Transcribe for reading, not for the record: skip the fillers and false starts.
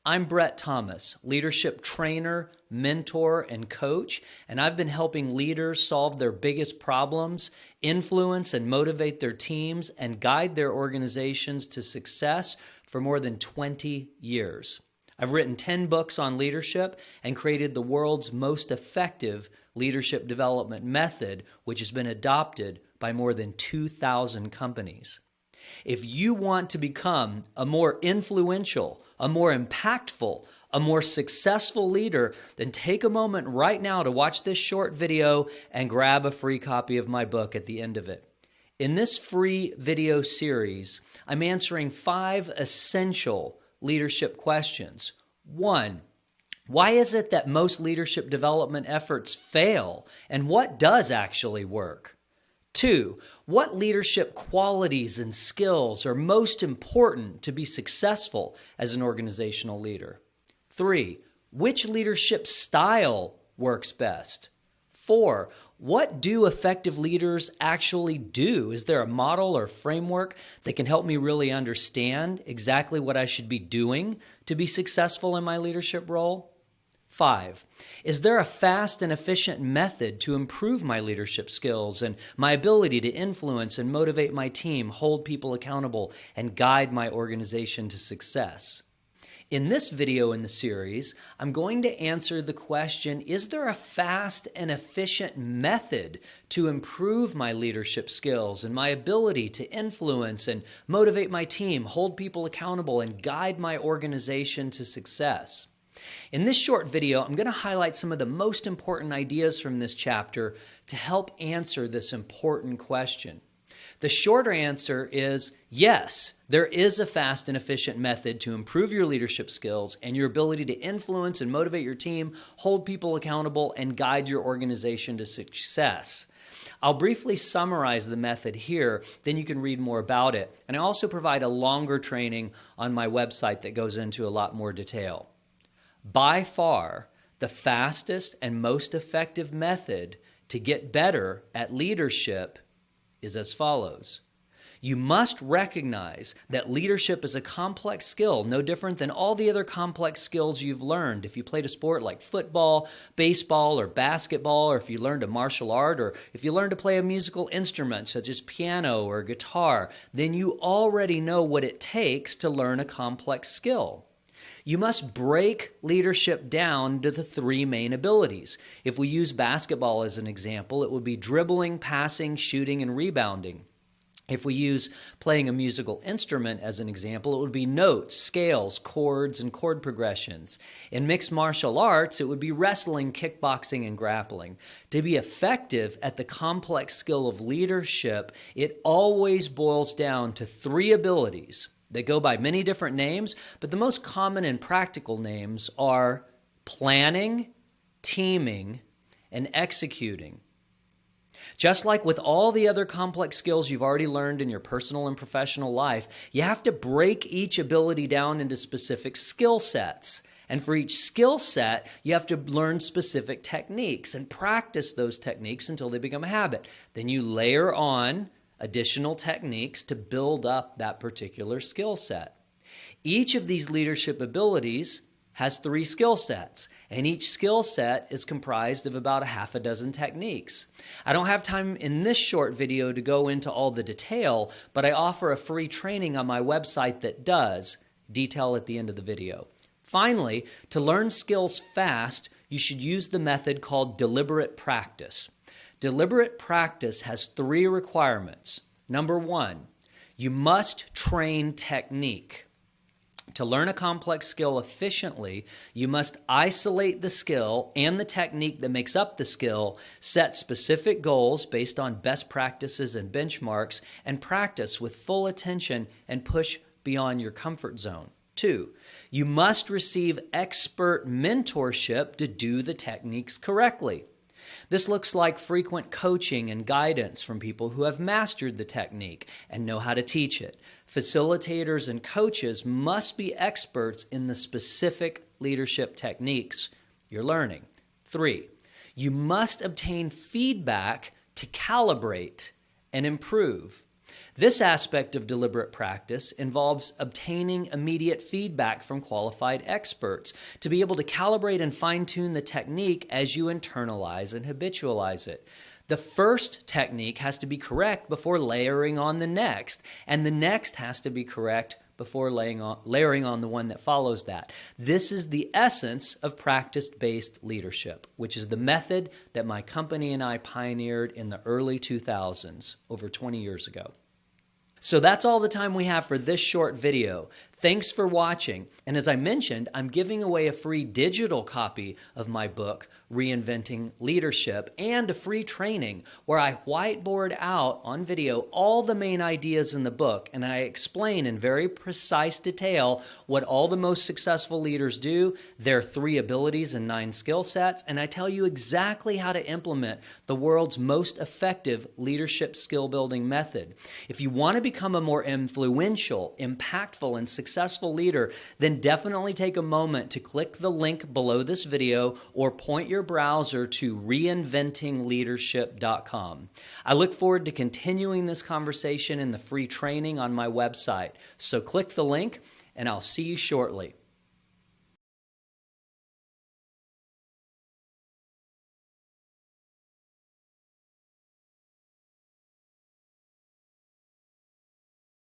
I'm Brett Thomas, leadership trainer, mentor, and coach, and I've been helping leaders solve their biggest problems, influence and motivate their teams, and guide their organizations to success for more than 20 years. I've written 10 books on leadership and created the world's most effective leadership development method, which has been adopted by more than 2,000 companies. If you want to become a more influential, a more impactful, a more successful leader, then take a moment right now to watch this short video and grab a free copy of my book at the end of it. In this free video series, I'm answering 5 essential leadership questions. 1, why is it that most leadership development efforts fail, and what does actually work? 2, what leadership qualities and skills are most important to be successful as an organizational leader? 3, which leadership style works best? 4, what do effective leaders actually do? Is there a model or framework that can help me really understand exactly what I should be doing to be successful in my leadership role? 5, is there a fast and efficient method to improve my leadership skills and my ability to influence and motivate my team, hold people accountable, and guide my organization to success? In this video in the series, I'm going to answer the question, is there a fast and efficient method to improve my leadership skills and my ability to influence and motivate my team, hold people accountable, and guide my organization to success? In this short video, I'm going to highlight some of the most important ideas from this chapter to help answer this important question. The shorter answer is yes, there is a fast and efficient method to improve your leadership skills and your ability to influence and motivate your team, hold people accountable, and guide your organization to success. I'll briefly summarize the method here, then you can read more about it. And I also provide a longer training on my website that goes into a lot more detail. By far, the fastest and most effective method to get better at leadership is as follows. You must recognize that leadership is a complex skill, no different than all the other complex skills you've learned. If you played a sport like football, baseball, or basketball, or if you learned a martial art, or if you learned to play a musical instrument such as piano or guitar, then you already know what it takes to learn a complex skill. You must break leadership down to the 3 main abilities. If we use basketball as an example, it would be dribbling, passing, shooting, and rebounding. If we use playing a musical instrument as an example, it would be notes, scales, chords, and chord progressions. In mixed martial arts, it would be wrestling, kickboxing, and grappling. To be effective at the complex skill of leadership, it always boils down to 3 abilities. They go by many different names, but the most common and practical names are planning, teaming, and executing. Just like with all the other complex skills you've already learned in your personal and professional life, you have to break each ability down into specific skill sets. And for each skill set, you have to learn specific techniques and practice those techniques until they become a habit. Then you layer on additional techniques to build up that particular skill set. Each of these leadership abilities has 3 skill sets, and each skill set is comprised of about a half a dozen techniques. I don't have time in this short video to go into all the detail, but I offer a free training on my website that does, detail at the end of the video. Finally, to learn skills fast, you should use the method called deliberate practice. Deliberate practice has 3 requirements. Number 1, you must train technique. To learn a complex skill efficiently, you must isolate the skill and the technique that makes up the skill, set specific goals based on best practices and benchmarks, and practice with full attention and push beyond your comfort zone. 2, you must receive expert mentorship to do the techniques correctly. This looks like frequent coaching and guidance from people who have mastered the technique and know how to teach it. Facilitators and coaches must be experts in the specific leadership techniques you're learning. 3, you must obtain feedback to calibrate and improve. This aspect of deliberate practice involves obtaining immediate feedback from qualified experts to be able to calibrate and fine-tune the technique as you internalize and habitualize it. The first technique has to be correct before layering on the next, and the next has to be correct before layering on the one that follows that. This is the essence of practice-based leadership, which is the method that my company and I pioneered in the early 2000s, over 20 years ago. So that's all the time we have for this short video. Thanks for watching. And as I mentioned, I'm giving away a free digital copy of my book, Reinventing Leadership, and a free training where I whiteboard out on video all the main ideas in the book, and I explain in very precise detail what all the most successful leaders do, their 3 abilities and 9 skill sets, and I tell you exactly how to implement the world's most effective leadership skill building method. If you want to become a more influential, impactful, and successful leader, then definitely take a moment to click the link below this video or point your browser to reinventingleadership.com. I look forward to continuing this conversation in the free training on my website. So click the link and I'll see you shortly.